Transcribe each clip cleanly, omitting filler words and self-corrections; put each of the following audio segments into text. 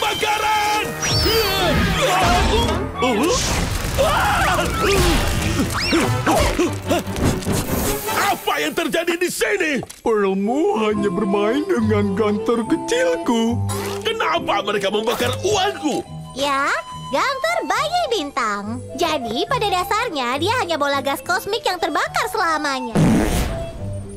kebakaran! Apa yang terjadi di sini? Pearlmu hanya bermain dengan gantor kecilku. Kenapa mereka membakar uangku? Ya, gantor bayi bintang. Jadi pada dasarnya dia hanya bola gas kosmik yang terbakar selamanya.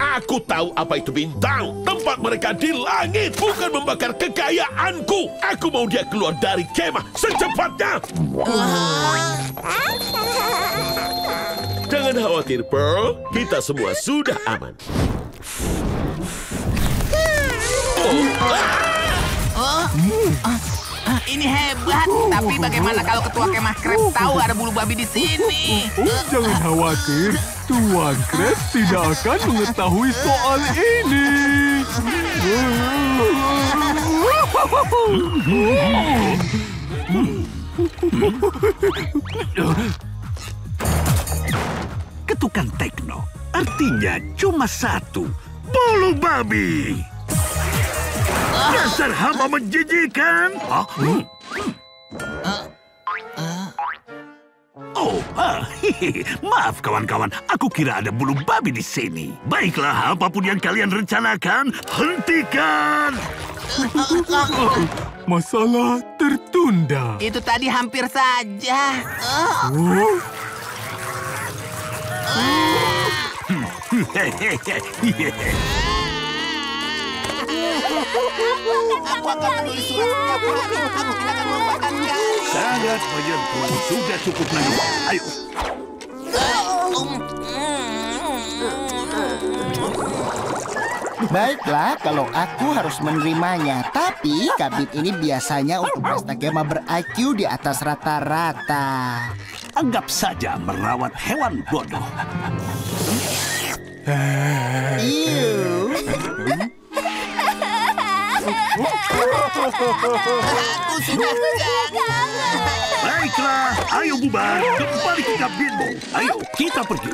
Aku tahu apa itu bintang. Tempat mereka di langit, bukan membakar kekayaanku. Aku mau dia keluar dari kemah secepatnya. Jangan khawatir, Pearl. Kita semua sudah aman. Ini hebat. Tapi bagaimana kalau ketua kemah Krabs tahu ada bulu babi di sini? Jangan khawatir, Tuan Krabs tidak akan mengetahui soal ini. Ketukan tekno artinya cuma satu, bulu babi. Dasar hama menjijikan. Maaf kawan-kawan, aku kira ada bulu babi di sini. Baiklah, apapun yang kalian rencanakan, hentikan. Masalah tertunda. Itu tadi hampir saja. Aku akan menulis surat. Aku tidak akan melupakan kalian. Sangat menyentuh, sudah cukup lagi. Ayo. Baiklah, kalau aku harus menerimanya. Tapi kabin ini biasanya untuk pesta kemah ber-IQ di atas rata-rata. Anggap saja merawat hewan bodoh. Iu. Aku sudah jangan. Baiklah, ayo bubar, kembali ke kabinmu. Ayo, kita pergi.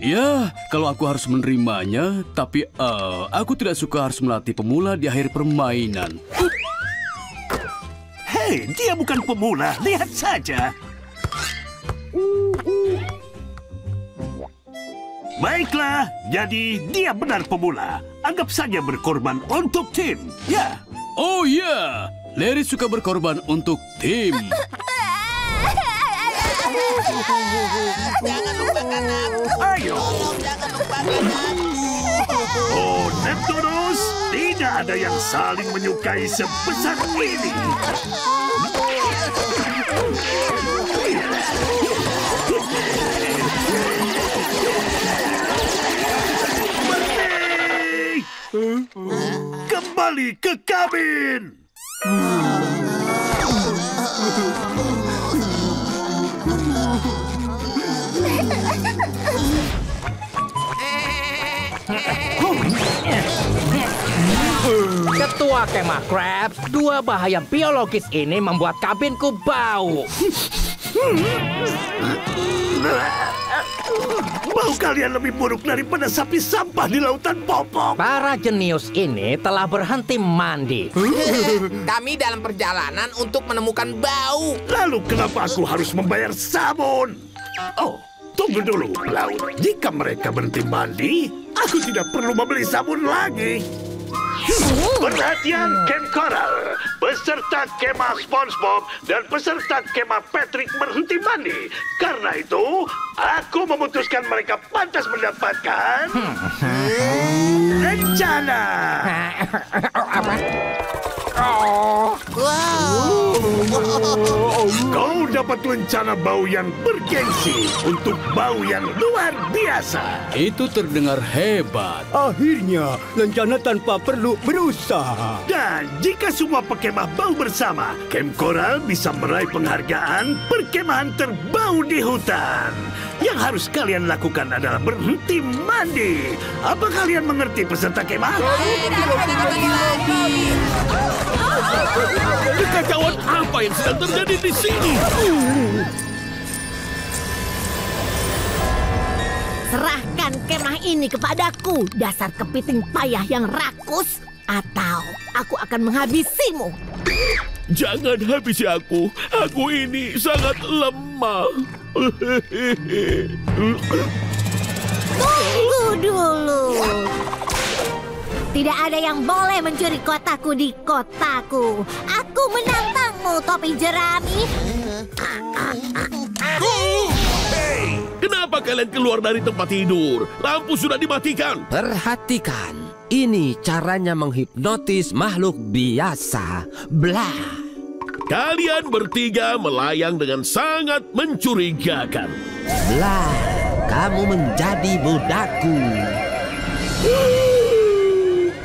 Ya, kalau aku harus menerimanya, tapi aku tidak suka harus melatih pemula di akhir permainan. Hei, dia bukan pemula, lihat saja. Baiklah, jadi dia benar pemula. Anggap saja berkorban untuk tim, ya. Oh ya, Larry suka berkorban untuk tim. Jangan lupakan aku. Ayo. Jangan lupakan aku. Oh, Neptunus, tidak ada yang saling menyukai sebesar ini. Kembali ke kabin. Ketua kemah Krabs, dua bahaya biologis ini membuat kabinku bau. Bau kalian lebih buruk daripada sapi sampah di lautan popok. Para jenius ini telah berhenti mandi. Kami dalam perjalanan untuk menemukan bau. Lalu kenapa aku harus membayar sabun? Oh, tunggu dulu, Laut. Jika mereka berhenti mandi, aku tidak perlu membeli sabun lagi. Perhatian Camp Coral, peserta kemah SpongeBob dan peserta kemah Patrick berhenti mandi. Karena itu, aku memutuskan mereka pantas mendapatkan rencana. Apa? Oh. Kau dapat rencana bau yang bergengsi untuk bau yang luar biasa. Itu terdengar hebat. Akhirnya, rencana tanpa perlu berusaha. Dan jika semua pekemah bau bersama, Camp Coral bisa meraih penghargaan perkemahan terbau di hutan. Yang harus kalian lakukan adalah berhenti mandi. Apa kalian mengerti peserta kemah? Kekacauan apa yang sedang terjadi di sini? Serahkan kemah ini ini kepadaku, dasar kepiting payah yang rakus, atau aku akan menghabisimu. Jangan habisi aku. Aku ini sangat lemah. Tunggu dulu. Tidak ada yang boleh mencuri kotaku di kotaku. Aku menantangmu, topi jerami. Hei, kenapa kalian keluar dari tempat tidur? Lampu sudah dimatikan. Perhatikan, ini caranya menghipnotis makhluk biasa. Blah. Kalian bertiga melayang dengan sangat mencurigakan. Blah, kamu menjadi budakku.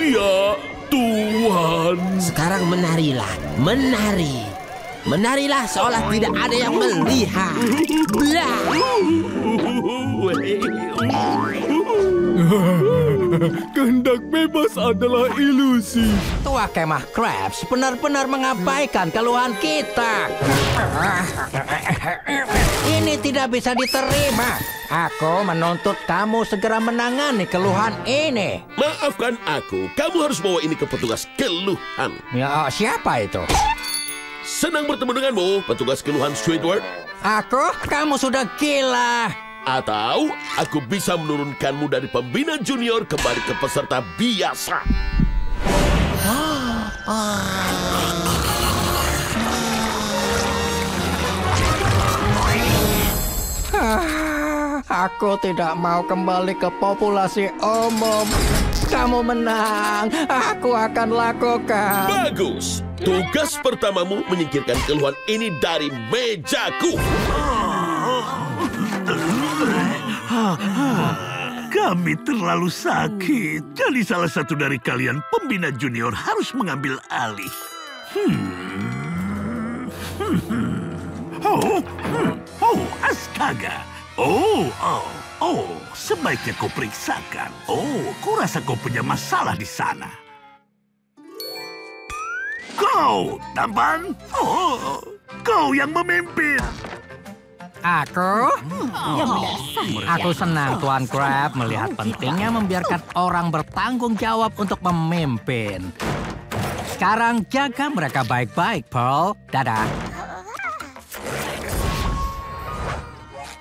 Ya, Tuhan. Sekarang menarilah, menari. Menarilah seolah tidak ada yang melihat. Blah. Kehendak bebas adalah ilusi. Tua kemah Krabs benar-benar mengabaikan keluhan kita. Ini tidak bisa diterima. Aku menuntut kamu segera menangani keluhan ini. Maafkan aku, kamu harus bawa ini ke petugas keluhan. Ya, siapa itu? Senang bertemu denganmu, petugas keluhan Squidward. Kamu sudah gila. Atau aku bisa menurunkanmu dari pembina junior kembali ke peserta biasa. Aku tidak mau kembali ke populasi umum. Kamu menang, aku akan lakukan. Bagus. Tugas pertamamu menyingkirkan keluhan ini dari mejaku. Kami terlalu sakit. Jadi salah satu dari kalian pembina junior harus mengambil alih. Astaga. Sebaiknya kau periksakan. Kurasa kau punya masalah di sana. Kau, tampan. Kau yang memimpin. Aku? Aku senang Tuan Crab melihat pentingnya membiarkan orang bertanggung jawab untuk memimpin. Sekarang jaga mereka baik-baik, Paul. Dadah.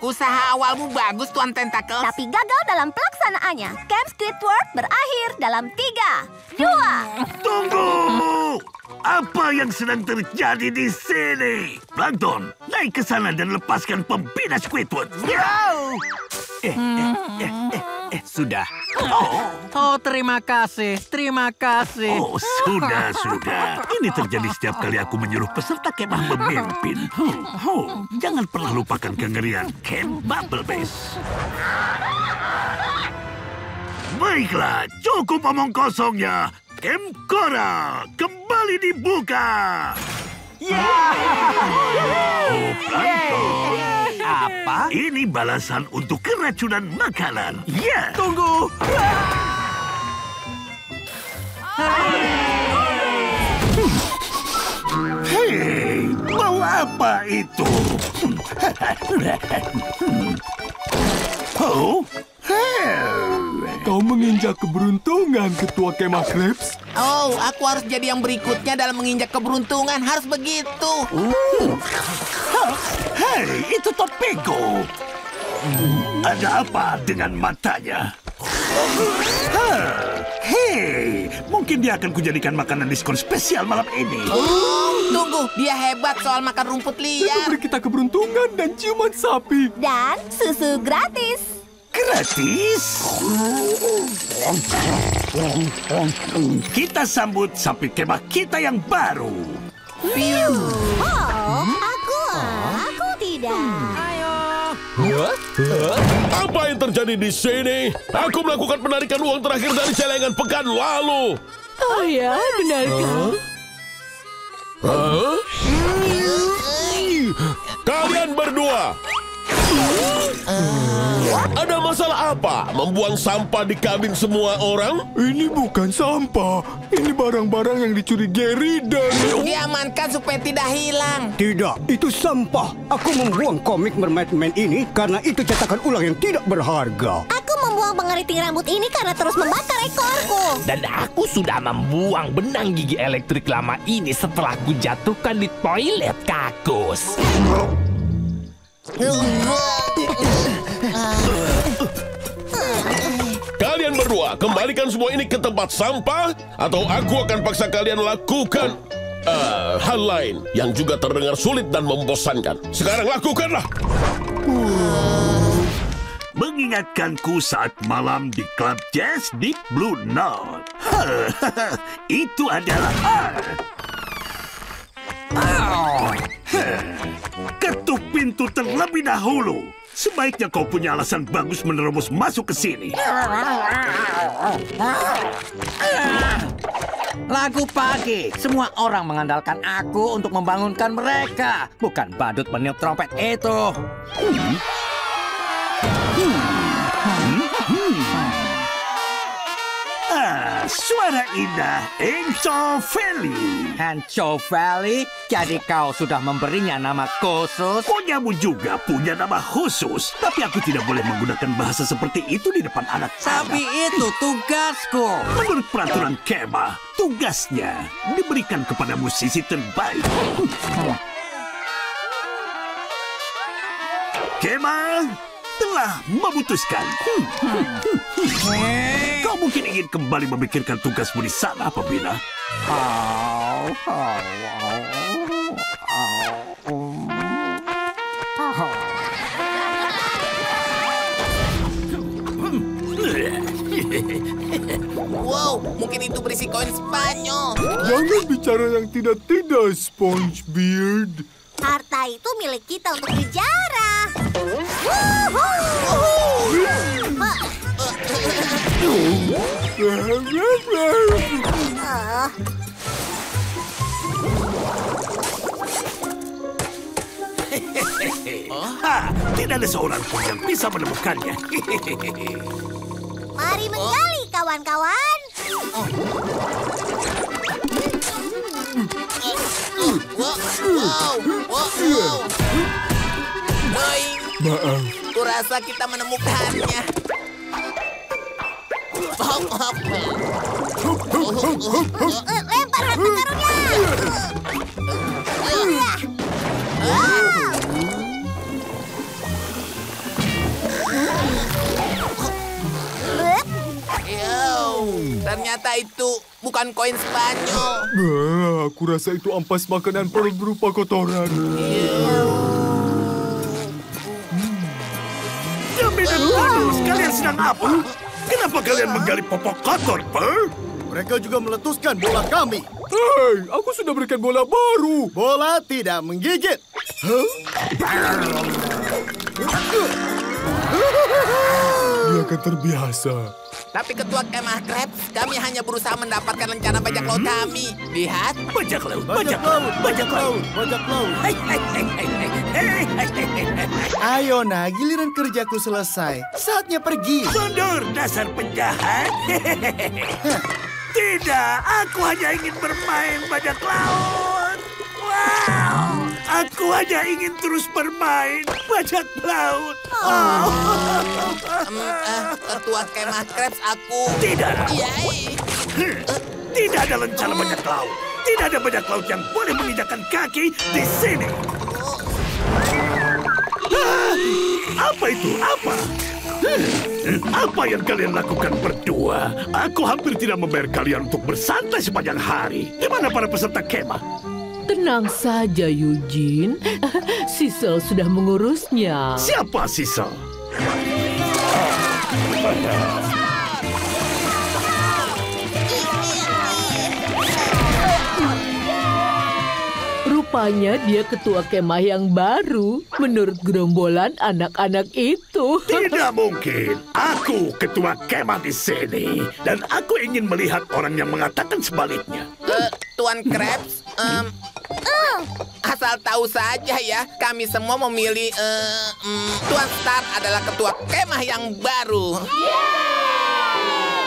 Usaha awalmu bagus, Tuan Tentakel. Tapi gagal dalam pelaksanaannya. Camp Squidward berakhir dalam 3, 2. Tunggu! Apa yang sedang terjadi di sini? Plankton, naik ke sana dan lepaskan pembina Squidward. Sudah. Oh, terima kasih. Terima kasih. Sudah. Ini terjadi setiap kali aku menyuruh peserta kemah memimpin. Jangan pernah lupakan kengerian Camp Bubble Base. Baiklah, cukup omong kosongnya. Camp Coral kembali dibuka. Apa? Ini balasan untuk keracunan makanan. Tunggu. Hei, mau apa itu? Kau menginjak keberuntungan, Ketua Kemah Krabs. Aku harus jadi yang berikutnya dalam menginjak keberuntungan. Harus begitu. Hei, itu Topego. Ada apa dengan matanya? Hei, mungkin dia akan kujadikan makanan diskon spesial malam ini. Tunggu, dia hebat soal makan rumput liar. Beri kita keberuntungan dan ciuman sapi. Dan susu gratis. Gratis? Kita sambut sapi kemah kita yang baru. Aku tidak. Apa yang terjadi di sini? Aku melakukan penarikan uang terakhir dari celengan pekan lalu. Oh ya, benarkah? Kalian berdua. Ada masalah apa? Membuang sampah di kabin semua orang? Ini bukan sampah. Ini barang-barang yang dicuri Gary dan... Diamankan supaya tidak hilang. Tidak, itu sampah. Aku membuang komik Mermaid Man ini karena itu cetakan ulang yang tidak berharga. Aku membuang membuang pengeriting rambut ini karena terus membakar ekorku. Dan aku sudah membuang benang gigi elektrik lama ini setelah kujatuhkan di toilet kakus. Kalian berdua, kembalikan semua ini ke tempat sampah, atau aku akan paksa kalian lakukan hal lain yang juga terdengar sulit dan membosankan. Sekarang lakukanlah. Mengingatkanku saat malam di klub jazz di Blue Note. Itu adalah ketuk pintu terlebih dahulu. Sebaiknya kau punya alasan bagus menerobos masuk ke sini. Lagu pagi. Semua orang mengandalkan aku untuk membangunkan mereka. Bukan badut meniup trompet itu. Suara indah Hancho Valley. Hancho Valley? Jadi kau sudah memberinya nama khusus? Punyamu juga punya nama khusus. Tapi aku tidak boleh menggunakan bahasa seperti itu di depan anak-anak. Tapi itu tugasku. Menurut peraturan kemah, tugasnya diberikan kepada musisi terbaik. Kemah telah memutuskan. Kau mungkin ingin kembali memikirkan tugasmu di sana, Pembina. Wow, mungkin itu berisi koin Spanyol. Jangan bicara yang tidak-tidak, SpongeBeard. Harta itu milik kita untuk dijarah. Tidak ada seorang pun yang bisa menemukannya. Mari menggali, kawan-kawan. Wow. Maaf. Kurasa kita menemukannya. Lempar harta karunnya. Ternyata itu bukan koin Spanyol. Aku rasa itu ampas makanan Pearl berupa kotoran. Jaminan bonus, kalian sedang apa? Kenapa kalian menggali popok kotor, Pearl? Mereka juga meletuskan bola kami. Hei, aku sudah berikan bola baru. Bola tidak menggigit. Dia akan terbiasa. Tapi ketua kemah Krabs, kami hanya berusaha mendapatkan rencana bajak laut kami. Lihat. Bajak laut, bajak laut, bajak laut, bajak laut. Ayo nah, giliran kerjaku selesai. Saatnya pergi. Mundur, dasar penjahat. Tidak, aku hanya ingin bermain bajak laut. Wow, aku hanya ingin terus bermain bajak laut. Ketua kemah Krabs, aku... Tidak. Yai. Tidak ada lencana bajak laut. Tidak ada bajak laut yang boleh menginjakkan kaki di sini. Apa itu? Apa? Apa yang kalian lakukan berdua? Aku hampir tidak membayar kalian untuk bersantai sepanjang hari. Di mana para peserta kemah? Tenang saja, Eugene. Sisel sudah mengurusnya. Siapa Sisel? Rupanya dia ketua kemah yang baru menurut gerombolan anak-anak itu. Tidak mungkin. Aku ketua kemah di sini. Dan aku ingin melihat orang yang mengatakan sebaliknya. Tuan Krabs, asal tahu saja ya, kami semua memilih Tuan Star adalah ketua kemah yang baru.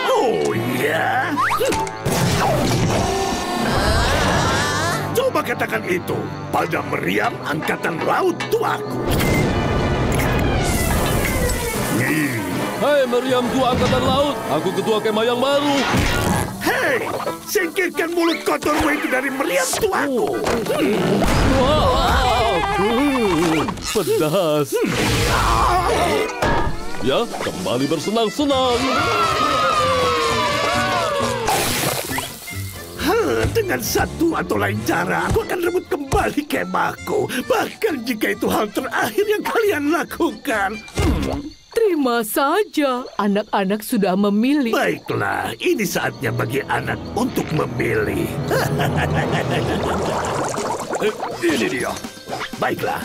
Oh ya? Coba katakan itu pada meriam angkatan laut tuaku. Hei meriam tua angkatan laut, aku ketua kemah yang baru. Hei, singkirkan mulut kotormu itu dari meriam tuaku. Pedas. Ya, kembali bersenang-senang. Dengan satu atau lain cara, aku akan rebut kembali kemahku. Bahkan jika itu hal terakhir yang kalian lakukan. Terima saja, anak-anak sudah memilih. Baiklah, ini saatnya bagi anak untuk memilih. Ini dia. Baiklah,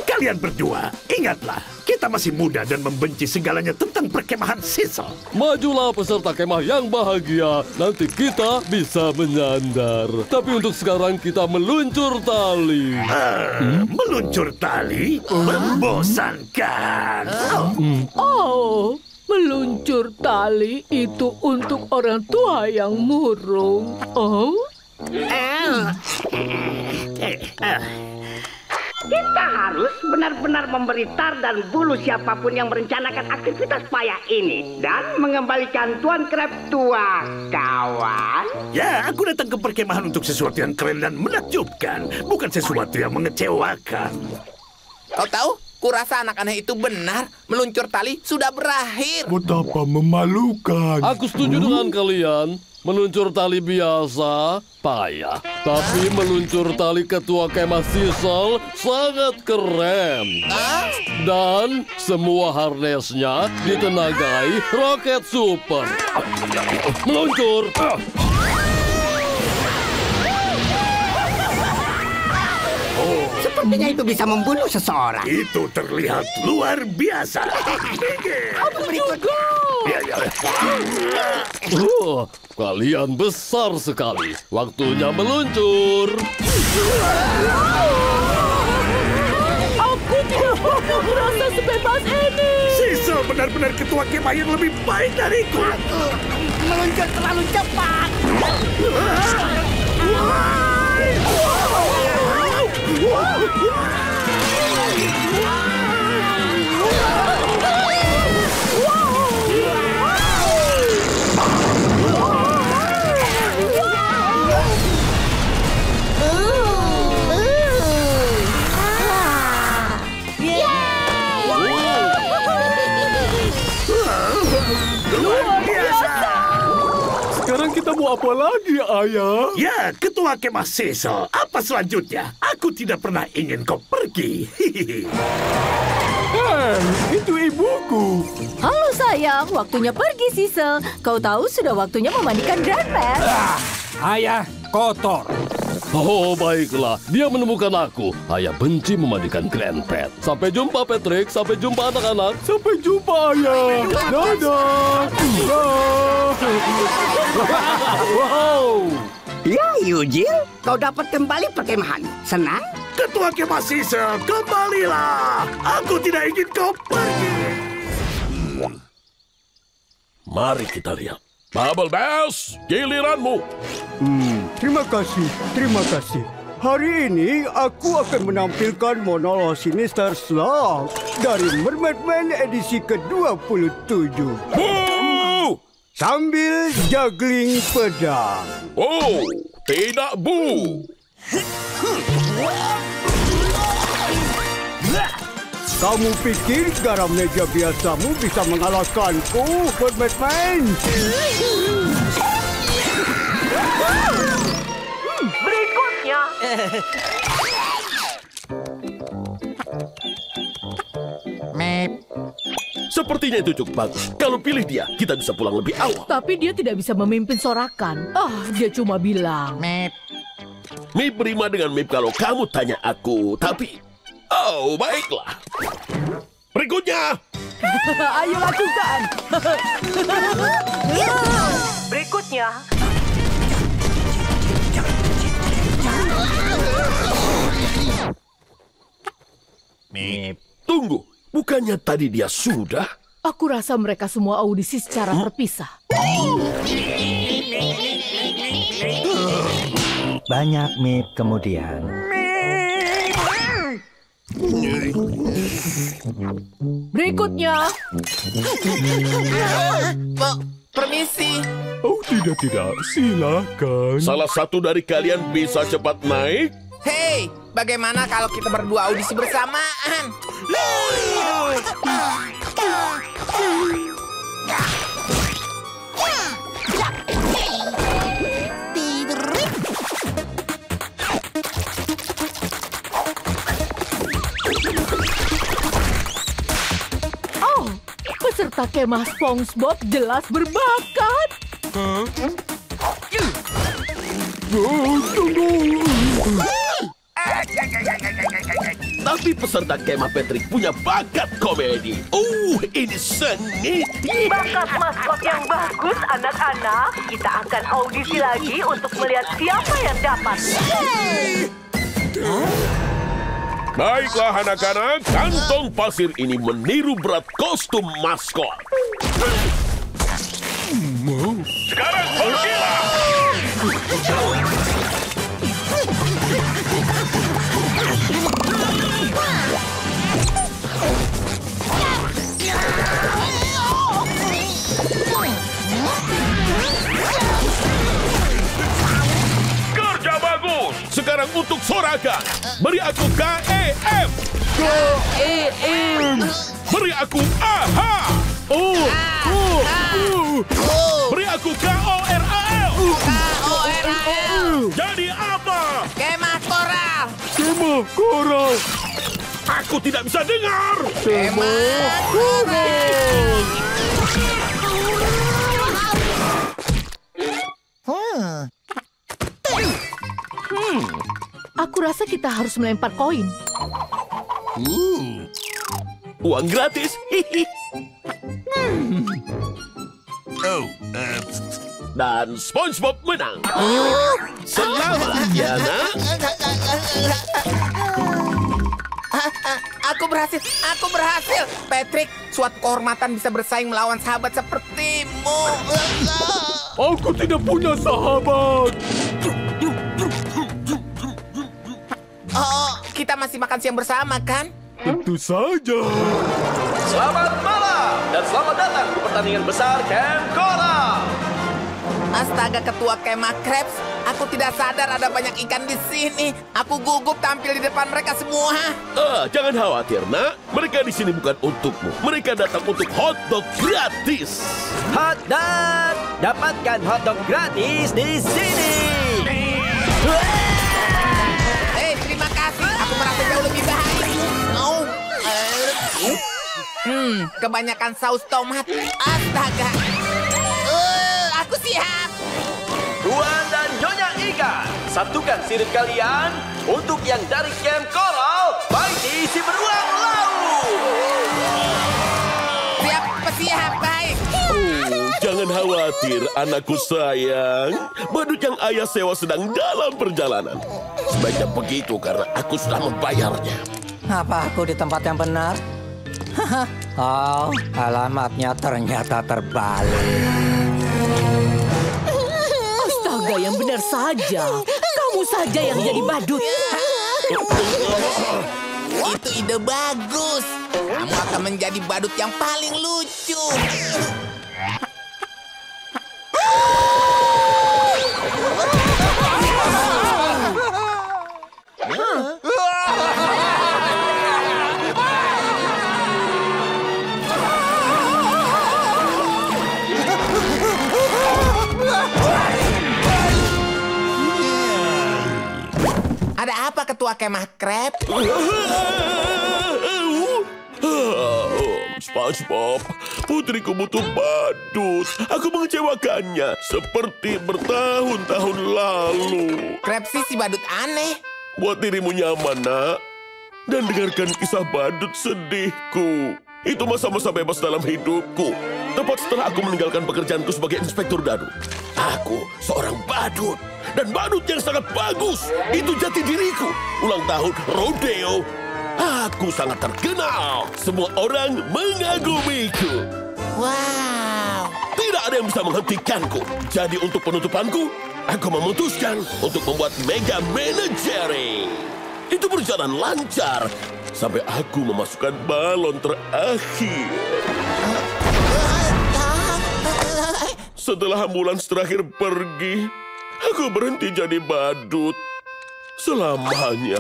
kalian berdua, ingatlah, kita masih muda dan membenci segalanya tentang perkemahan Sisal. Majulah peserta kemah yang bahagia, nanti kita bisa menyandar. Tapi untuk sekarang kita meluncur tali. Meluncur tali? Membosankan. Oh, meluncur tali itu untuk orang tua yang murung. Oh? Kita harus benar-benar memberi tar dan bulu siapapun yang merencanakan aktivitas payah ini dan mengembalikan Tuan Krab tua, kawan. Ya, aku datang ke perkemahan untuk sesuatu yang keren dan menakjubkan, bukan sesuatu yang mengecewakan. Kau tahu? Kurasa anak aneh itu benar. Meluncur tali sudah berakhir. Betapa memalukan. Aku setuju dengan kalian. Meluncur tali biasa, payah. Tapi meluncur tali ketua kemah Sisal sangat keren. Dan semua harnesnya ditenagai roket super. Meluncur. Sepertinya itu bisa membunuh seseorang. Itu terlihat luar biasa. Apa berikutnya? Kalian besar sekali. Waktunya meluncur. Aku tidak pernah merasa sebebas ini. Sisal benar-benar ketua kemah yang lebih baik dariku. Meluncur terlalu cepat. Sekarang kita mau apa lagi, Ayah? Ya, ketua kemah Sisal. Apa selanjutnya? Aku tidak pernah ingin kau pergi. Itu ibuku. Halo sayang, waktunya pergi Sisal. Kau tahu sudah waktunya memandikan Grandpet. Ayah, kotor. Oh, baiklah. Dia menemukan aku. Ayah benci memandikan Grandpet. Sampai jumpa, Patrick. Sampai jumpa, anak-anak. Sampai jumpa, Ayah. Dadah. Wow. Ya, Eugene, kau dapat kembali perkemahan. Senang? Ketua kemah Sisal, kembalilah. Aku tidak ingin kau pergi. Mari kita lihat. Bubble Bass, giliranmu. Terima kasih, terima kasih. Hari ini aku akan menampilkan monolog Sinister Slug dari Mermaid Man edisi ke-27. Bu! Sambil juggling pedang. Oh, tidak bu. Kamu pikir garam meja biasamu bisa mengalahkanku, Mermaid Man? Berikutnya. Sepertinya itu cukup bagus. Kalau pilih dia, kita bisa pulang lebih awal. Tapi dia tidak bisa memimpin sorakan. Dia cuma bilang. Mip berima dengan Mip kalau kamu tanya aku. Tapi, oh baiklah. Berikutnya. Ayo lakukan. Berikutnya. Mip. Tunggu, bukannya tadi dia sudah? Aku rasa mereka semua audisi secara terpisah. Banyak Mip kemudian. Berikutnya. Permisi. Oh, tidak. Silakan. Salah satu dari kalian bisa cepat naik? Hei, bagaimana kalau kita berdua audisi bersamaan? Oh, peserta kemah SpongeBob jelas berbakat. Tapi peserta kemah Patrick punya bakat komedi. Ini sengit. Bakat maskot yang bagus, anak-anak. Kita akan audisi lagi untuk melihat siapa yang dapat. Baiklah anak-anak, kantong pasir ini meniru berat kostum maskot. Sekarang pergilah! Kerja bagus! Sekarang untuk Soraka, beri aku KEM. KEM. Beri aku AHA. Beri aku KORAL. Jadi apa? Kemah koral. Kemah koral. Aku tidak bisa dengar. Kemah koral. Aku rasa kita harus melempar koin. Uang gratis. Dan SpongeBob menang. Selamat ya, nak. Aku berhasil. Patrick, suatu kehormatan bisa bersaing melawan sahabat sepertimu. Aku tidak punya sahabat. Oh, kita masih makan siang bersama, kan? Tentu saja. Selamat malam dan selamat datang di pertandingan besar Camp Coral. Astaga, ketua kemah Krabs, aku tidak sadar ada banyak ikan di sini. Aku gugup tampil di depan mereka semua. Jangan khawatir, nak. Mereka di sini bukan untukmu. Mereka datang untuk hotdog gratis. Hotdog! Dapatkan hotdog gratis di sini. Terima kasih. Aku merasa jauh lebih baik. Kebanyakan saus tomat. Astaga. Aku siap. Tuan dan Nyonya Ikan, satukan sirip kalian untuk yang dari Camp Coral. Baik diisi beruang laut. Siap, baik. Jangan khawatir, anakku sayang. Badut yang ayah sewa sedang dalam perjalanan. Sebaiknya begitu karena aku sudah membayarnya. Apa aku di tempat yang benar? Oh, alamatnya ternyata terbalik. Astaga, yang benar saja. Kamu saja yang jadi badut. Itu ide bagus. Kamu akan menjadi badut yang paling lucu. Ada apa, ketua kemah Krab? SpongeBob, putriku butuh badut. Aku mengecewakannya seperti bertahun-tahun lalu. Krab sih si badut aneh. Buat dirimu nyaman, nak. Dan dengarkan kisah badut sedihku. Itu masa-masa bebas dalam hidupku. Tepat setelah aku meninggalkan pekerjaanku sebagai inspektur dadu. Aku seorang badut. Dan badut yang sangat bagus. Itu jati diriku. Ulang tahun rodeo. Aku sangat terkenal. Semua orang mengagumiku. Wow. Tidak ada yang bisa menghentikanku. Jadi untuk penutupanku, aku memutuskan untuk membuat Mega Manageri. Itu berjalan lancar. sampai aku memasukkan balon terakhir. Setelah ambulans terakhir pergi, aku berhenti jadi badut selamanya.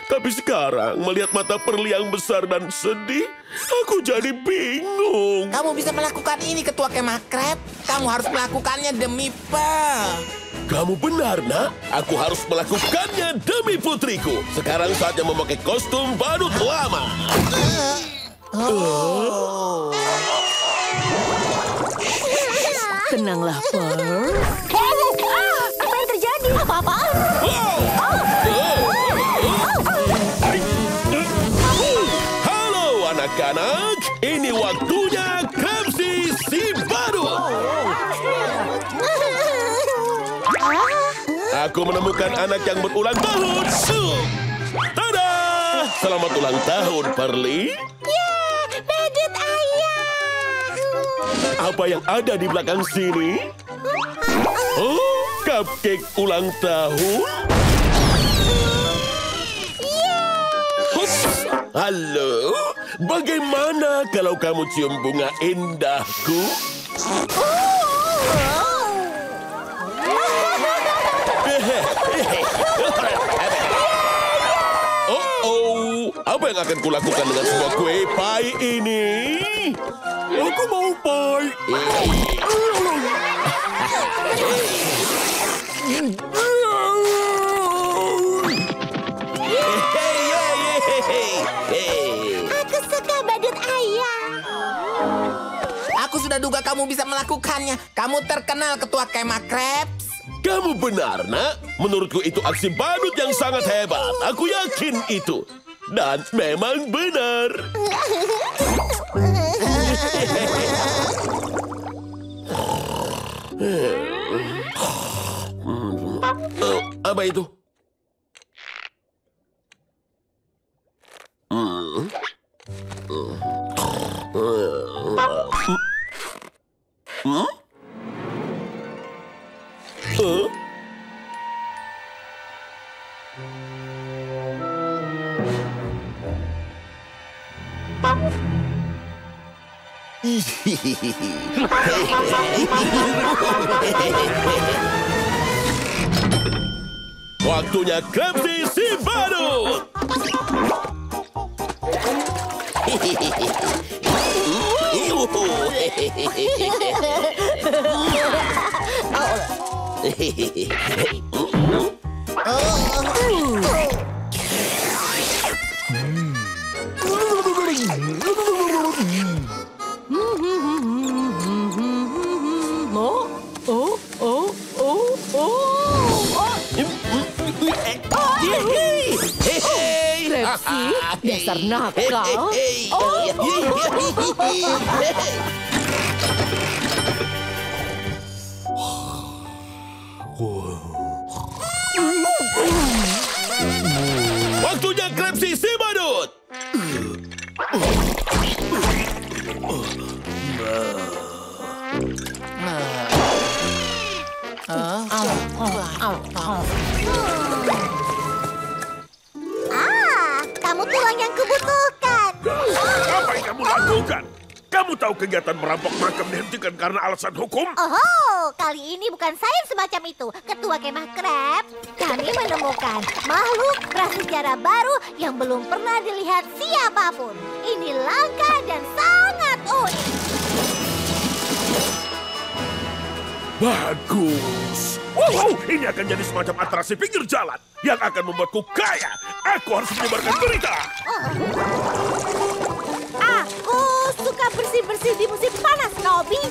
Tapi sekarang, melihat mata Perli yang besar dan sedih, aku jadi bingung. Kamu bisa melakukan ini, Ketua Kemah Krab. Kamu harus melakukannya demi Pearl. Kamu benar, nak. Aku harus melakukannya demi putriku. Sekarang saatnya memakai kostum badut lama. Tenanglah, Pearl. Apa yang terjadi? Apa-apaan? Halo anak-anak, ini waktunya Krabsy si badut. Aku menemukan anak yang berulang tahun. Tada! Selamat ulang tahun, Perli. Badut ayah. Apa yang ada di belakang sini? Oh, cupcake ulang tahun. Hups. Halo, bagaimana kalau kamu cium bunga indahku? Oh, apa yang akan kulakukan dengan semua kue pie ini? Aku mau pie. Aku suka badut ayah. Aku sudah duga kamu bisa melakukannya. Kamu terkenal, Ketua Kemah Krabs. Kamu benar, nak. Menurutku itu aksi badut yang sangat hebat. Aku yakin itu. Dan memang benar. Apa itu? Waktunya Krabsy si badut. Krabsy, dasar nakal. Waktunya Krabsy si badut. Kamu tulang yang kubutuhkan. Apa yang kamu lakukan? Kamu tahu kegiatan merampok makam dihentikan karena alasan hukum? Oh, kali ini bukan saya semacam itu. Ketua Kemah Krabs, kami menemukan makhluk prasejarah baru yang belum pernah dilihat siapapun. Ini langka dan sangat unik. Bagus. Wow, ini akan jadi semacam atraksi pinggir jalan yang akan membuatku kaya. Aku harus menyebarkan berita. Aku suka bersih-bersih di musim panas, Nobby.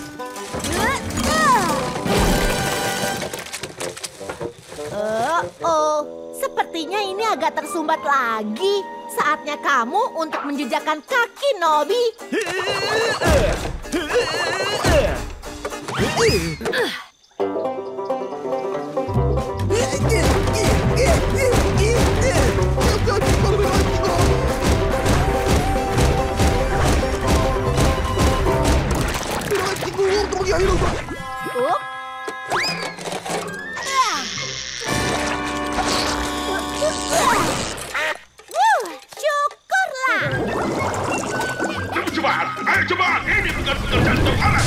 Sepertinya ini agak tersumbat lagi. Saatnya kamu untuk menjejakkan kaki, Nobby. melakukan pekerjaan untuk orang.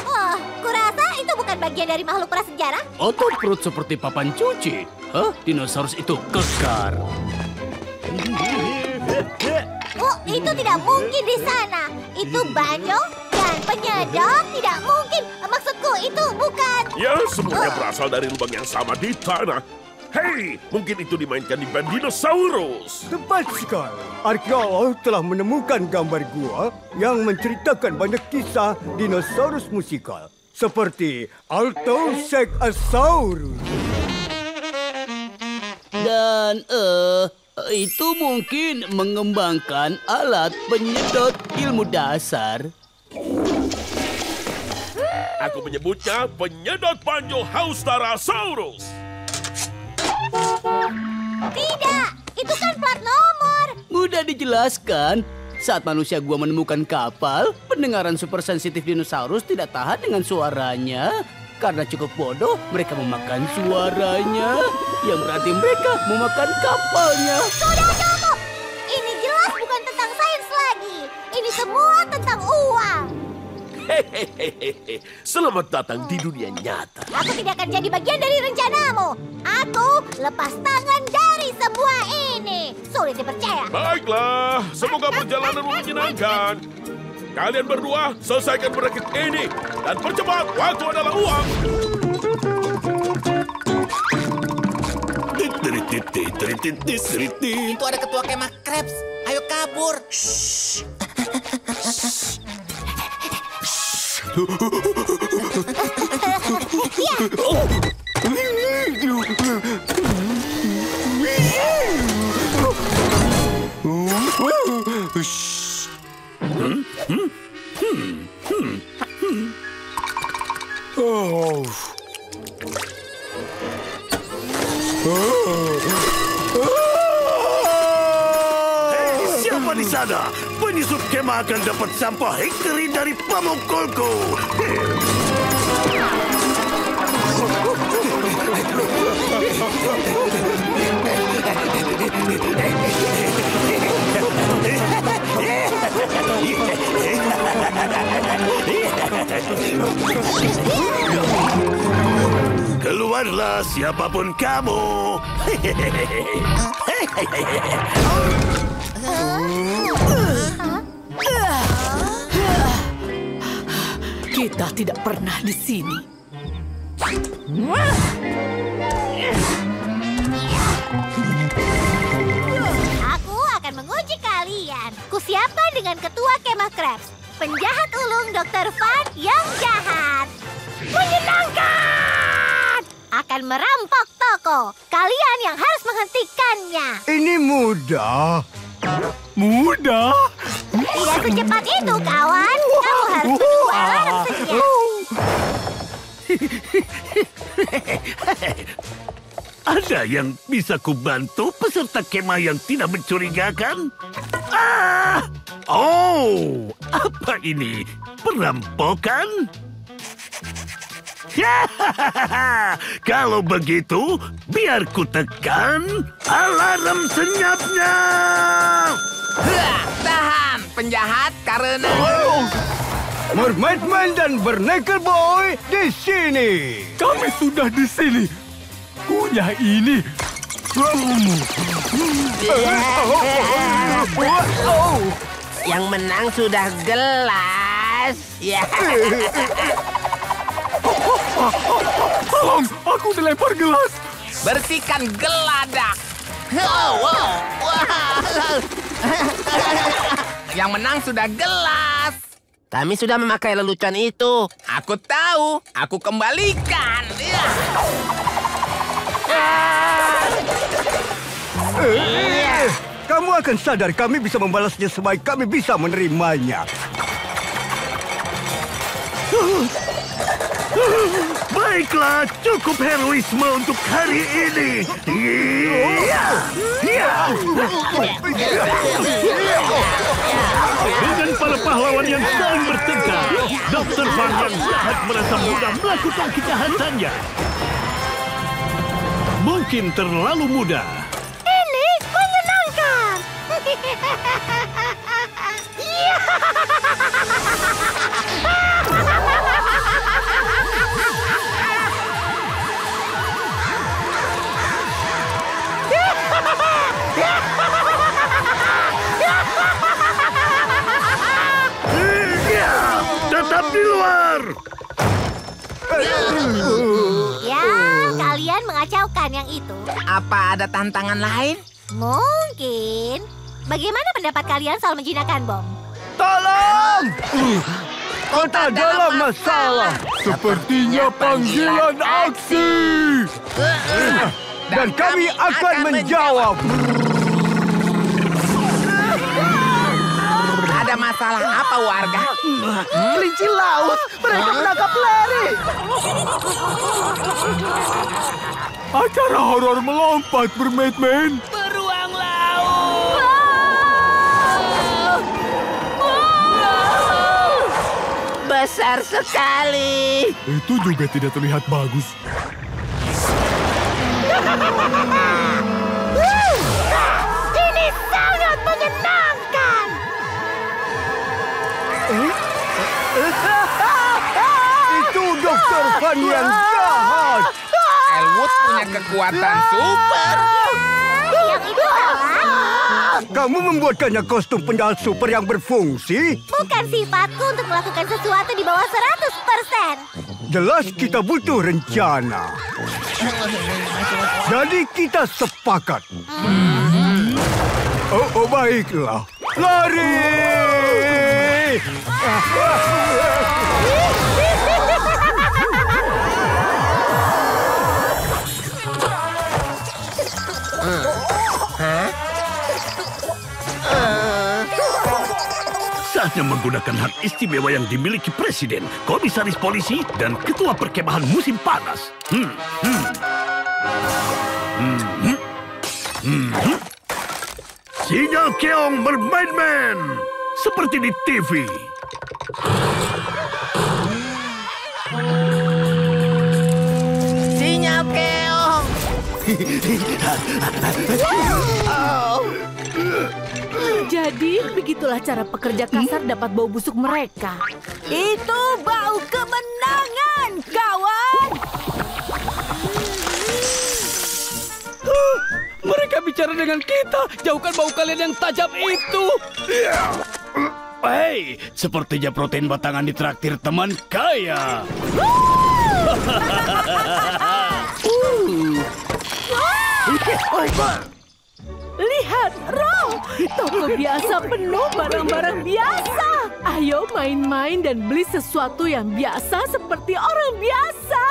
Oh, kurasa itu bukan bagian dari makhluk prasejarah. Otot perut seperti papan cuci. Hah? Dinosaurus itu kekar. Oh, itu tidak mungkin di sana. Itu banyo dan penyedot tidak mungkin. Maksudku itu bukan... Ya, semuanya berasal dari lubang yang sama di tanah. Hei, mungkin itu dimainkan di band dinosaurus. Tepat sekali. Arkeolog telah menemukan gambar gua yang menceritakan banyak kisah dinosaurus musikal. Seperti Altosaurus. Dan, itu mungkin mengembangkan alat penyedot ilmu dasar. Aku menyebutnya penyedot banjo Haustarasaurus. Tidak, itu kan plat nomor. Mudah dijelaskan. Saat manusia gua menemukan kapal, pendengaran supersensitif dinosaurus tidak tahan dengan suaranya. Karena cukup bodoh, mereka memakan suaranya. Yang berarti mereka memakan kapalnya. Sudah cukup. Ini jelas bukan tentang sains lagi. Ini semua tentang uang. Hehehe, selamat datang di dunia nyata. Aku tidak akan jadi bagian dari rencanamu. Aku lepas tangan dari semua ini. Sulit dipercaya. Baiklah, semoga perjalanan menyenangkan. Kalian berdua selesaikan merakit ini. Dan percepat, waktu adalah uang. Itu ada ketua kemah Krabs. Ayo kabur. Hei, siapa di sana? Penyusup kemah akan dapat sampah hektarin dari pamukulku. Keluarlah siapapun kamu. Kita tidak pernah di sini. Aku akan menguji kalian. Kusiapkan dengan ketua kemah Krabs. Penjahat ulung Dr. Van yang jahat. Menyenangkan! Akan merampok toko. Kalian yang harus menghentikannya. Ini mudah. Mudah? Tidak secepat itu, kawan. Kamu harus berdua larang senyap. Ada yang bisa kubantu peserta kemah yang tidak mencurigakan? Ah! Oh, apa ini? Perampokan? Kalau begitu, biar ku tekan alarm senyapnya. Tahan, penjahat, karena... Mermaidman dan Barnacle Boy di sini. Kami sudah di sini. Punya ini. Yang menang sudah gelas. Ya. Tolong, aku dilempar gelas. Bersihkan geladak. Yang menang sudah gelas. Kami sudah memakai lelucon itu. Aku tahu. Aku kembalikan. Kamu akan sadar kami bisa membalasnya sebaik kami bisa menerimanya. Baiklah, cukup heroisme untuk hari ini. Dengan para pahlawan yang saling bertengkar, Dr. Van yang jahat merasa mudah melakukan kejahatannya. Mungkin terlalu mudah. Ini menyenangkan. di luar. Ya, kalian mengacaukan yang itu. Apa ada tantangan lain? Mungkin. Bagaimana pendapat kalian soal menjinakkan bom? Tolong! Kota dalam masalah. Sepertinya panggilan aksi. Dan kami akan menjawab. Ada masalah apa warga? Kelinci laut, mereka menangkap Larry. Acara horor melompat bermain-main. Beruang laut. Besar sekali. Itu juga tidak terlihat bagus. Ini sangat menyenangkan. Itu Dr. Van yang jahat. Elwood punya kekuatan super. Yang itu salah. Kamu membuatkannya kostum penjahat super yang berfungsi? Bukan sifatku untuk melakukan sesuatu di bawah 100%. Jelas kita butuh rencana. Jadi kita sepakat. Oh, baiklah. Lari! Saatnya menggunakan hak istimewa yang dimiliki Presiden, Komisaris Polisi, dan Ketua Perkemahan Musim Panas. Sinyal keong bermain-main, seperti di TV. Sinyal keong. Jadi, begitulah cara pekerja kasar dapat bau busuk mereka. Itu bau kemenangan, kawan. Mereka bicara dengan kita. Jauhkan bau kalian yang tajam itu. Hei, sepertinya protein batangan ditraktir teman kaya. Lihat, Ro. Toko biasa penuh barang-barang biasa. Ayo main-main dan beli sesuatu yang biasa seperti orang biasa.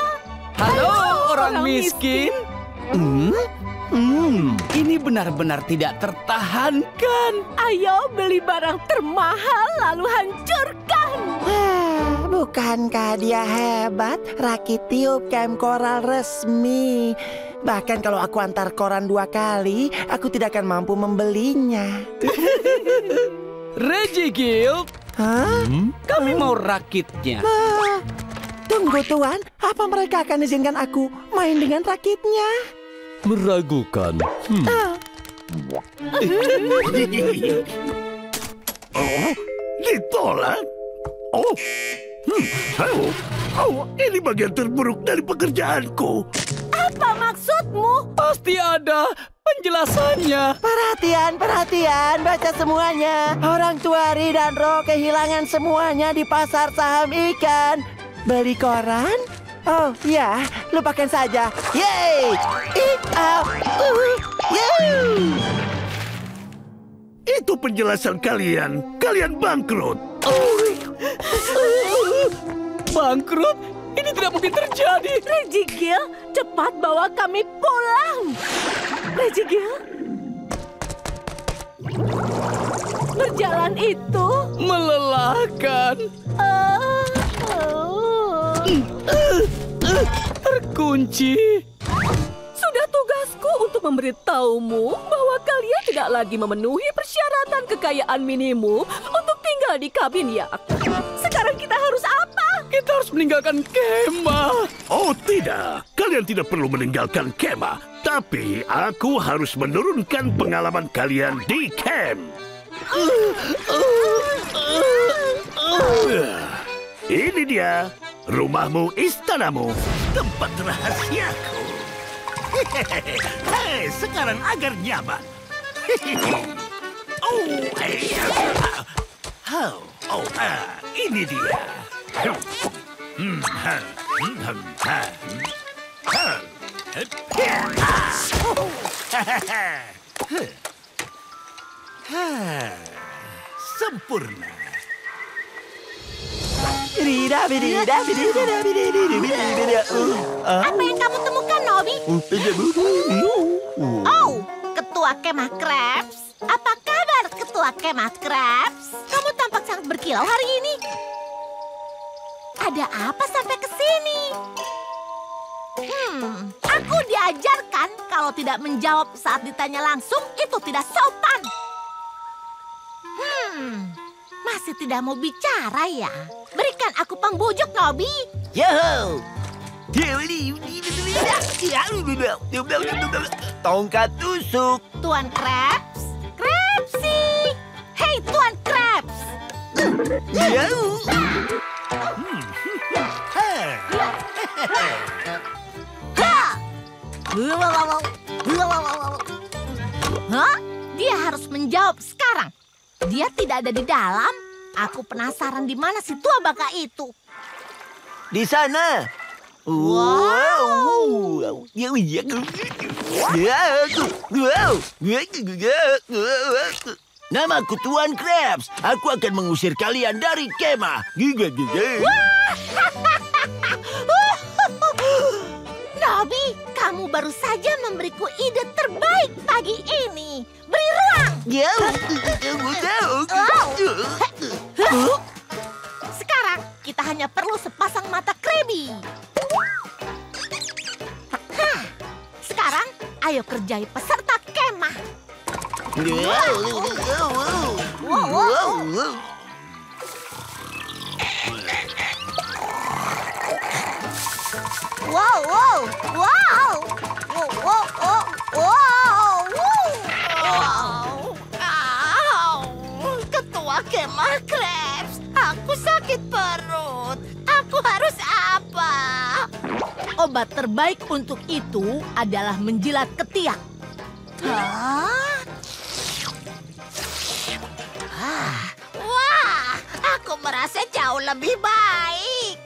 Halo, orang miskin. Ini benar-benar tidak tertahankan. Ayo beli barang termahal lalu hancurkan. Bukankah dia hebat? Rakit tiup Camp Coral resmi. Bahkan kalau aku antar koran 2 kali, aku tidak akan mampu membelinya. Reggie Guild. Kami mau rakitnya. Tunggu Tuan, apa mereka akan izinkan aku main dengan rakitnya? Meragukan. Ditolak? Ini bagian terburuk dari pekerjaanku. Apa maksudmu? Pasti ada penjelasannya. Perhatian, baca semuanya. Orang tua Ri dan Ro kehilangan semuanya di pasar saham ikan. Beli koran? Oh ya, lupakan saja. Yeay! Itu penjelasan kalian. Kalian bangkrut. Bangkrut? Ini tidak mungkin terjadi. Reggie Gil, cepat bawa kami pulang. Reggie Gil. Berjalan itu melelahkan. Terkunci. Sudah tugasku untuk memberitahumu bahwa kalian tidak lagi memenuhi persyaratan kekayaan minimum untuk tinggal di kabin yak. Sekarang kita harus apa? Kita harus meninggalkan kemah. Oh tidak, kalian tidak perlu meninggalkan kemah. Tapi aku harus menurunkan pengalaman kalian di camp. Ini dia, rumahmu, istanamu, tempat rahasiaku. Hei, sekarang agar nyaman. Ini dia. Sempurna. Apa yang kamu temukan, Nobby? Oh, Ketua Kemah Krabs. Apa kabar, Ketua Kemah Krabs? Kamu tampak sangat berkilau hari ini. Ada apa sampai ke sini? Aku diajarkan kalau tidak menjawab saat ditanya langsung itu tidak sopan. Masih tidak mau bicara ya? Berikan aku pembujuk, Nobby. Yo! Tongkat tusuk. Tuan Krabs? Krabsy! Hei, Tuan Krabs! Hah? Dia harus menjawab sekarang. Dia tidak ada di dalam. Aku penasaran di mana si tua baka itu. Di sana. Wow. Namaku Tuan Krabs. Aku akan mengusir kalian dari kemah. Nobby, kamu baru saja memberiku ide terbaik pagi ini. Beri ruang. Sekarang kita hanya perlu sepasang mata Krabby. Sekarang ayo kerjai peserta kemah. Ketua Kemah Krabs, aku sakit perut. Aku harus apa? Obat terbaik untuk itu adalah menjilat ketiak. Wah, aku merasa jauh lebih baik.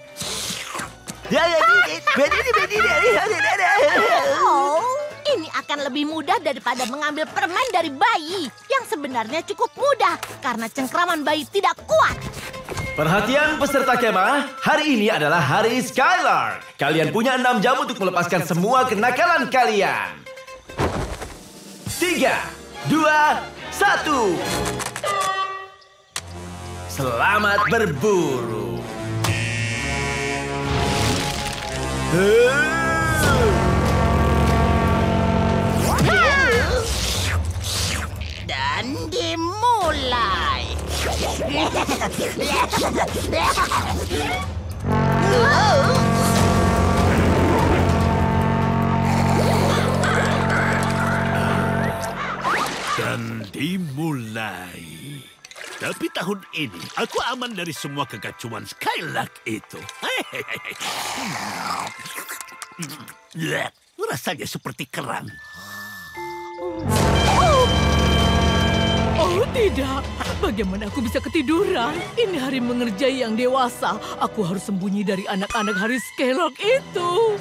Oh, ini akan lebih mudah daripada mengambil permen dari bayi. Yang sebenarnya cukup mudah karena cengkraman bayi tidak kuat. Perhatian peserta kemah, hari ini adalah hari Skylark. Kalian punya 6 jam untuk melepaskan semua kenakalan kalian. 3, 2, 1. Selamat berburu. Dan dimulai. Dan dimulai. Tapi tahun ini aku aman dari semua kekacauan Skylark itu. Rasanya seperti kerang. Oh tidak, bagaimana aku bisa ketiduran? Ini hari mengerjai yang dewasa. Aku harus sembunyi dari anak-anak hari Skylark itu.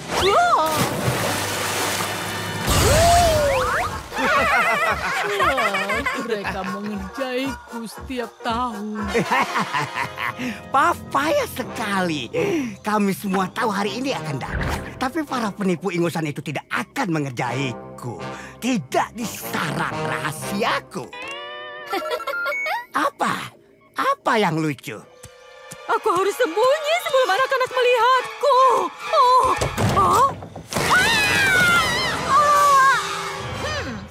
Mereka mengerjaiku setiap tahun. Payah sekali. Kami semua tahu hari ini akan datang. Tapi para penipu ingusan itu tidak akan mengerjaiku. Tidak di sarang rahasiaku. Apa yang lucu? Aku harus sembunyi sebelum anak-anak melihatku.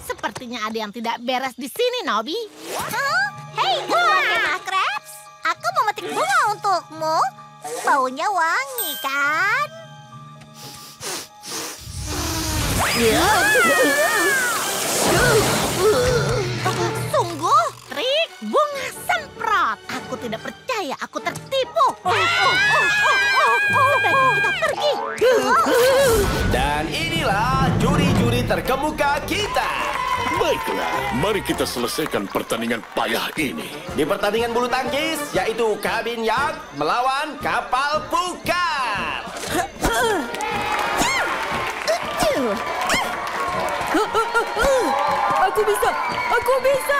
Sepertinya ada yang tidak beres di sini, Nobby. Hei, Ketua Kemah Krabs. Aku memetik bunga untukmu. Baunya wangi, kan? Sungguh, trik bunga semprot. Aku tidak percaya, aku tertipu. Sebaiknya kita pergi. Dan inilah juri-juri terkemuka kita. Baiklah, mari kita selesaikan pertandingan payah ini. Di pertandingan bulu tangkis, yaitu kabin Yak melawan kapal Pukar. Aku bisa! Aku bisa!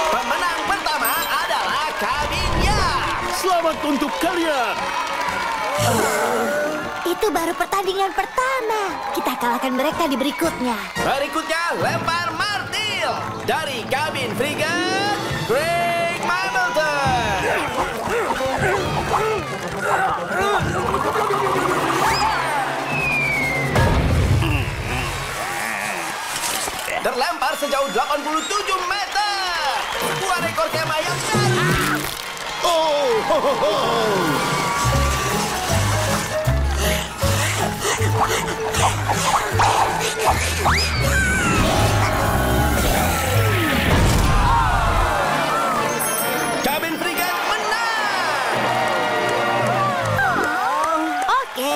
Pemenang pertama adalah kabin Yak. Selamat untuk kalian. Itu baru pertandingan pertama. Kita kalahkan mereka di berikutnya. Berikutnya lempar martil dari kabin frigate Greg Hamilton. Terlempar sejauh 87 meter. Sebuah rekor kemah yang baru. Kabin frigate menang. Oke,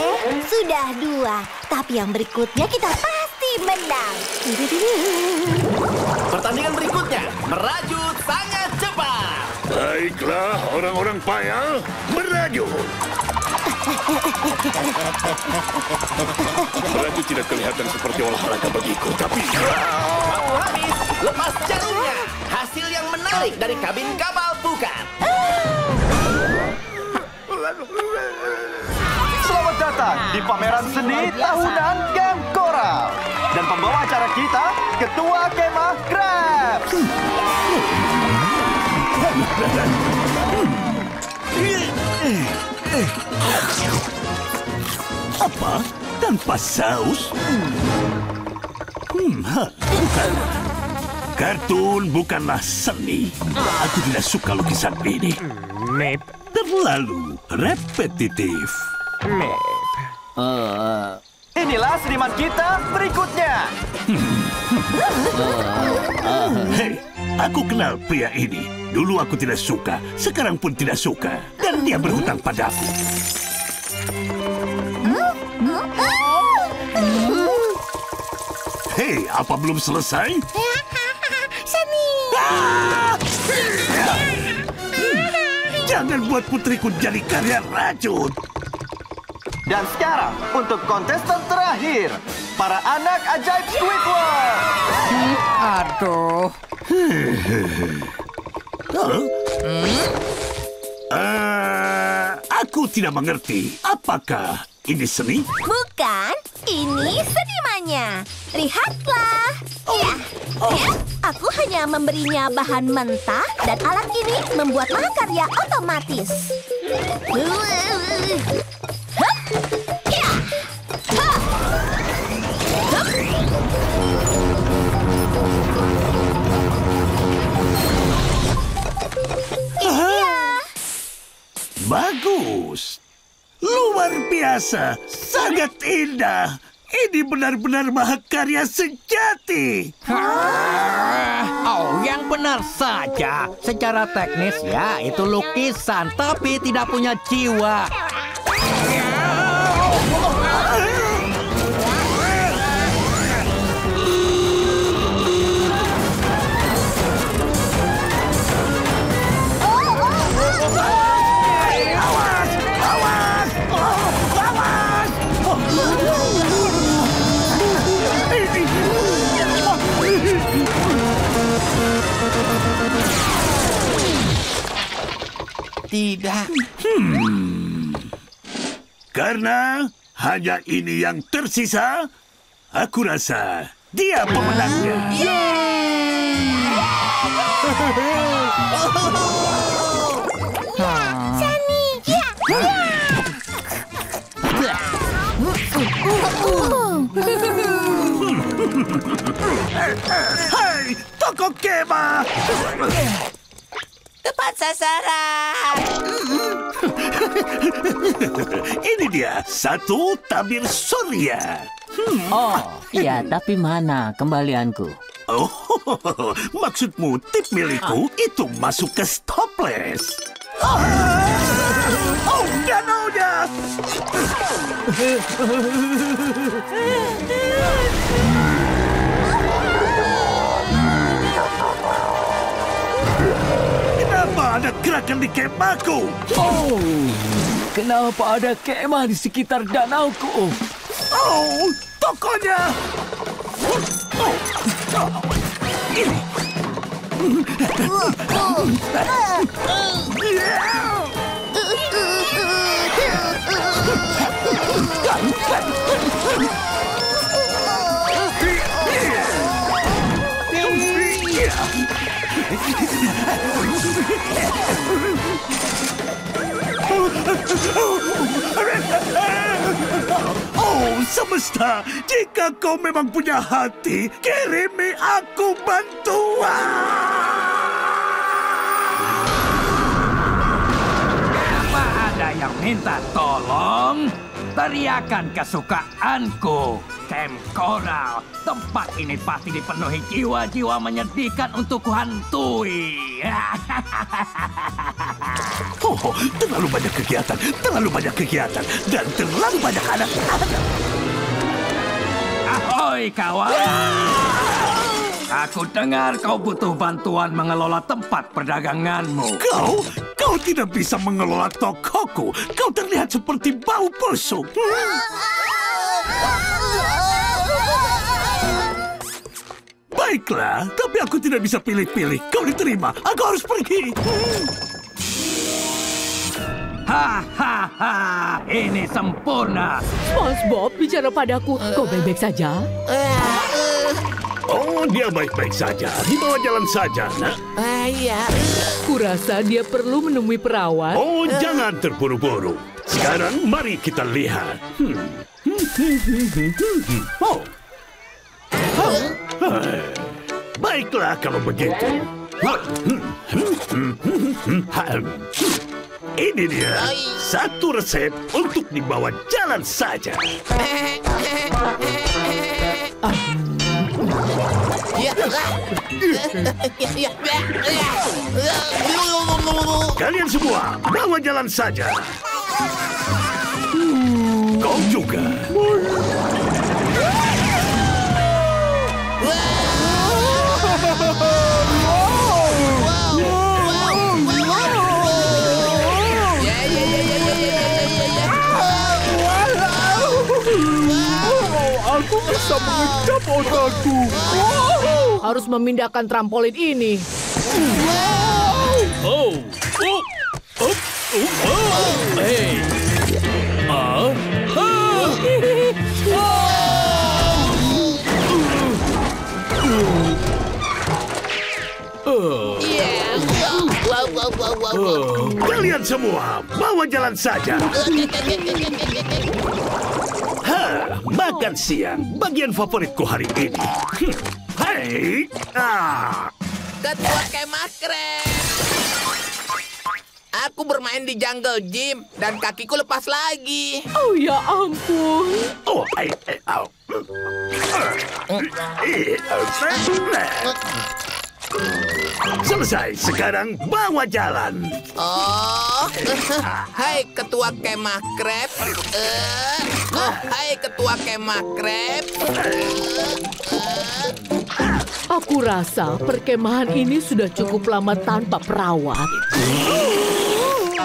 sudah 2. Tapi yang berikutnya kita pasti menang. Pertandingan berikutnya merajut sangat cepat. Baiklah, orang-orang payah, merajut. Merajut tidak kelihatan seperti olahraga bagiku, tapi... Waktu habis, lepas jarumnya. Hasil yang menarik dari kabin kapal Pukar. Selamat datang di pameran seni tahunan Camp Coral. Dan pembawa acara kita, Ketua Kemah Krabs. Apa? Tanpa saus? Bukan. Kartun bukanlah seni. Aku tidak suka lukisan ini. Terlalu repetitif. Inilah seniman kita berikutnya. Hei, aku kenal pria ini. Dulu aku tidak suka, sekarang pun tidak suka. Dan dia berhutang padaku. Hei, apa belum selesai? Seni. Jangan buat putriku jadi karya racun. Dan sekarang untuk kontestan terakhir, para anak ajaib Squidward. Aduh. Aku tidak mengerti. Apakah ini seni? Bukan, ini senimannya. Lihatlah. Ya, aku hanya memberinya bahan mentah dan alat ini membuat mahakarya otomatis. Bagus. Luar biasa. Sangat indah. Ini benar-benar mahakarya sejati. Oh, yang benar saja. Secara teknis ya, itu lukisan, tapi tidak punya jiwa. Tidak. Karena hanya ini yang tersisa, aku rasa dia pemenangnya. Sani, ya. Hai, toko kemah. Tepat sasaran. Ini dia, satu tabir surya. Oh, iya, tapi mana kembalianku? Oh, maksudmu tip milikku itu masuk ke stopless. Oh, danaunya! Kenapa ada gerakan di kemahku? Oh, kenapa ada kemah di sekitar danauku? Oh, tokonya! Oh, semesta, jika kau memang punya hati, kirimi aku bantuan. Apa ada yang minta tolong? Teriakan kesukaanku, Camp Coral. Tempat ini pasti dipenuhi jiwa-jiwa menyedihkan untuk kuhantui. Oh, terlalu banyak kegiatan, dan terlalu banyak anak-anak. Ahoy, kawan! Aku dengar kau butuh bantuan mengelola tempat perdaganganmu. Kau tidak bisa mengelola tokoku. Kau terlihat seperti bau busuk. Baiklah, tapi aku tidak bisa pilih-pilih. Kau diterima, aku harus pergi. Hahaha, ini sempurna. SpongeBob, bicara padaku. Kau baik-baik saja? Oh, dia baik-baik saja. Di bawah jalan saja, nak. Iya. Kurasa dia perlu menemui perawat. Oh, jangan terburu-buru. Sekarang mari kita lihat. Oh. Baiklah kalau begitu. Ini dia, satu resep untuk dibawa jalan saja. Kalian semua, bawa jalan saja. Kau juga. Aku bisa mengecap otakku. Harus memindahkan trampolin ini. Hey. Kalian semua, bawa jalan saja. Makan siang, bagian favoritku hari ini. Hai, Ketua Kemah Krep. Aku bermain di jungle gym dan kakiku lepas lagi. Oh ya ampun. Oh, selesai, sekarang bawa jalan. Oh, hai Ketua Kemah Krep. Hai Ketua Kemah Krep. Aku rasa perkemahan ini sudah cukup lama tanpa perawat.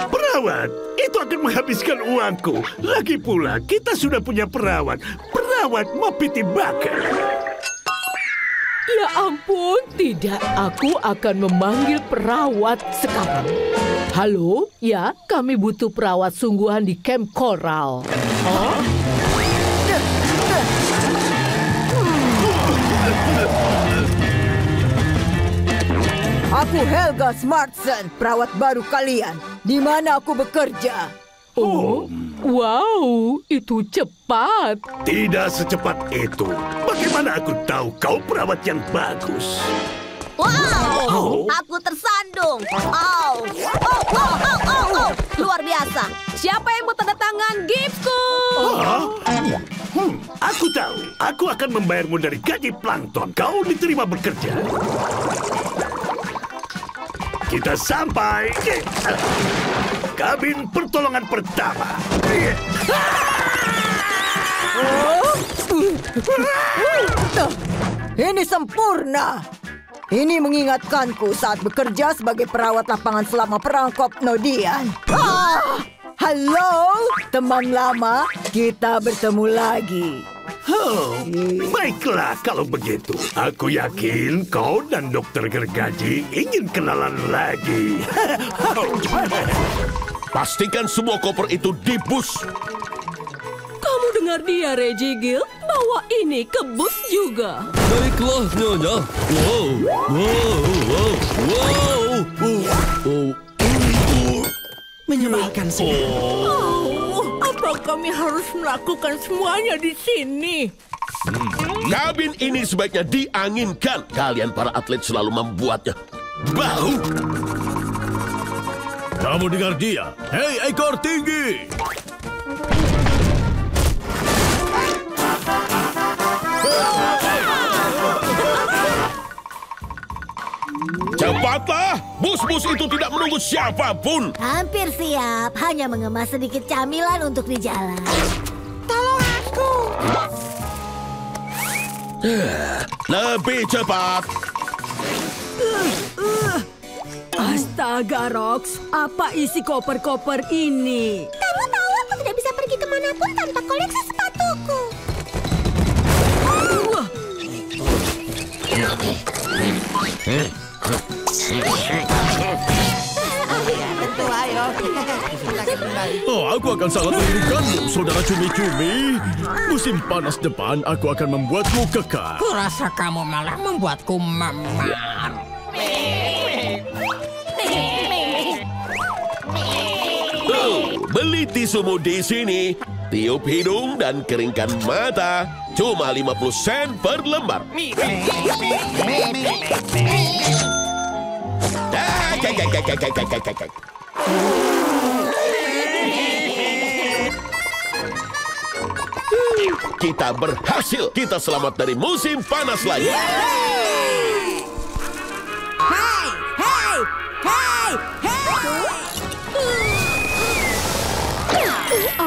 Perawat? Itu akan menghabiskan uangku. Lagi pula, kita sudah punya perawat. Perawat Mopiti Bakar. Ya ampun, tidak. Aku akan memanggil perawat sekarang. Halo, ya, kami butuh perawat sungguhan di Camp Coral. Huh? Aku Helga Smartson, perawat baru kalian. Di mana aku bekerja? Oh, wow, itu cepat. Tidak secepat itu. Bagaimana aku tahu kau perawat yang bagus? Wow, aku tersandung. Luar biasa. Siapa yang mau tanda tangan gipsku? Aku tahu. Aku akan membayarmu dari gaji plankton. Kau diterima bekerja. Kita sampai. kabin pertolongan pertama. Ini sempurna. Ini mengingatkanku saat bekerja sebagai perawat lapangan selama perang Kopnodian. Halo, teman lama. Kita bertemu lagi. Baiklah kalau begitu. Aku yakin kau dan Dokter Gergaji ingin kenalan lagi. Pastikan semua koper itu di bus. Kamu dengar dia, Reggie, bawa ini ke bus juga. Baiklah, Nyonya. Menyenangkan sih. Apa kami harus melakukan semuanya di sini? Kabin ini sebaiknya dianginkan. Kalian para atlet selalu membuatnya bau. Kamu dengar dia? Hei, ekor tinggi! Cepatlah! Bus-bus itu tidak menunggu siapapun. Hampir siap, hanya mengemas sedikit camilan untuk di jalan. Tolong aku! Lebih cepat. Astaga, Rox. Apa isi koper-koper ini? Kamu tahu aku tidak bisa pergi kemanapun tanpa koleksi sepatuku. Oh, aku akan sangat merindukanmu, saudara cumi-cumi. Musim panas depan, aku akan membuatmu kekar. Kurasa kamu malah membuatku memar. Beli tisumu di sini. Tiup hidung dan keringkan mata. Cuma 50 sen per lembar. Kita berhasil. Kita selamat dari musim panas lagi.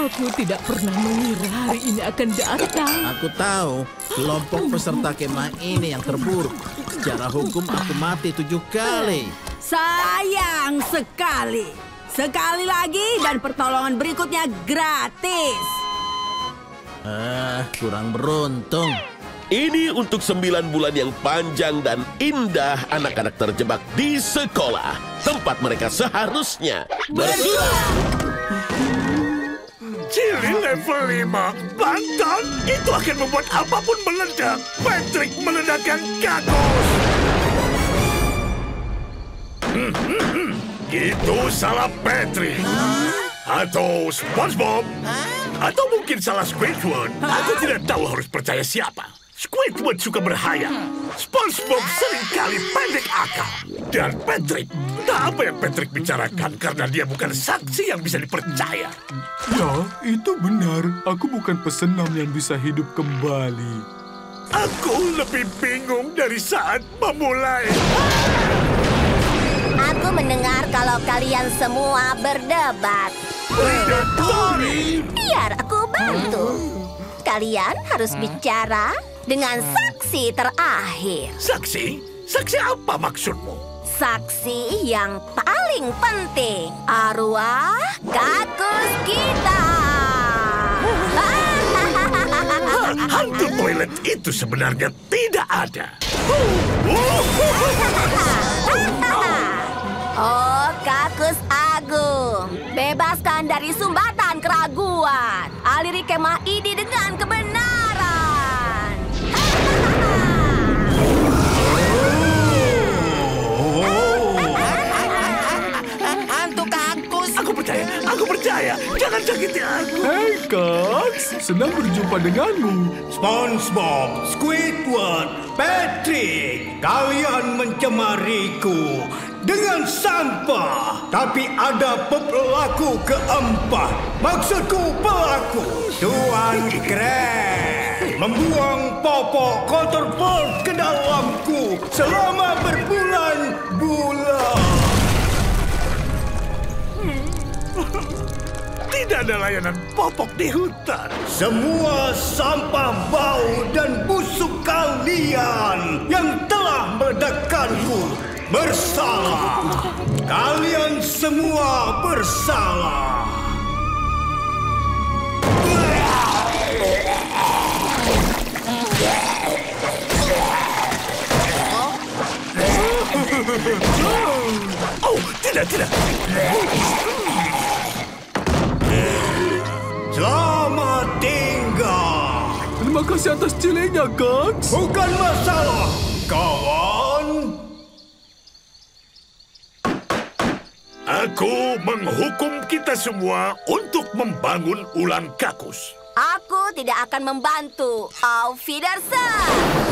Aku tidak pernah mengira hari ini akan datang. Aku tahu kelompok peserta kemah ini yang terburuk. Secara hukum aku mati 7 kali. Sayang sekali. Sekali lagi dan pertolongan berikutnya gratis. Kurang beruntung. Ini untuk 9 bulan yang panjang dan indah anak-anak terjebak di sekolah. Tempat mereka seharusnya berjuang. Ciri level 5, Bantan, itu akan membuat apapun meledak. Patrick meledakkan kakus. Itu salah Patrick. Atau SpongeBob. Atau mungkin salah Squidward. Aku tidak tahu harus percaya siapa. Squidward suka berhayal. SpongeBob seringkali pendek akal. Dan Patrick, tak apa yang Patrick bicarakan karena dia bukan saksi yang bisa dipercaya. Ya, itu benar. Aku bukan pesenam yang bisa hidup kembali. Aku lebih bingung dari saat memulai. Aku mendengar kalau kalian semua berdebat. Predatori! Biar aku bantu. Kalian harus bicara dengan saksi terakhir. Saksi? Saksi apa maksudmu? Saksi yang paling penting. Arwah kakus kita. Hantu toilet itu sebenarnya tidak ada. Oh, kakus agung. Bebaskan dari sumbatan keraguan. Aliri kemah ini dengan kebenaran. Hantu kakus. Aku percaya. Jangan sakiti aku. Hei, Kax. Senang berjumpa denganmu. SpongeBob, Squidward, Patrick, kalian mencemariku dengan sampah. Tapi ada pelaku keempat. Maksudku pelaku. Tuan Krab membuang popok kotor Bolt ke dalamku selama berbulan-bulan. Tidak ada layanan popok di hutan. Semua sampah bau dan busuk kalian yang telah meledakkanku bersalah. Kalian semua bersalah. Oh, tidak. Selamat tinggal. Terima kasih atas cilenya, Gax. Bukan masalah, kawan. Aku menghukum kita semua untuk membangun ulang kakus. Aku tidak akan membantu. Auf Wiedersehen.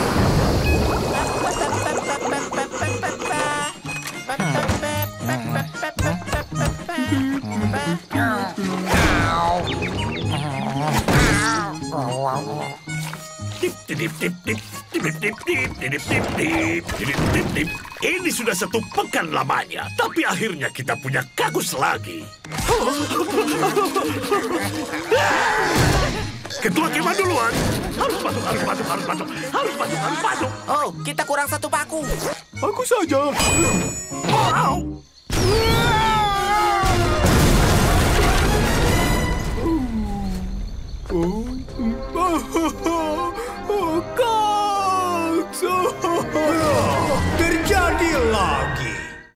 Ini sudah 1 pekan lamanya, tapi akhirnya kita punya kakus lagi. Ketua kemah duluan. Harus masuk. Oh, kita kurang 1 paku. Aku saja. Wow.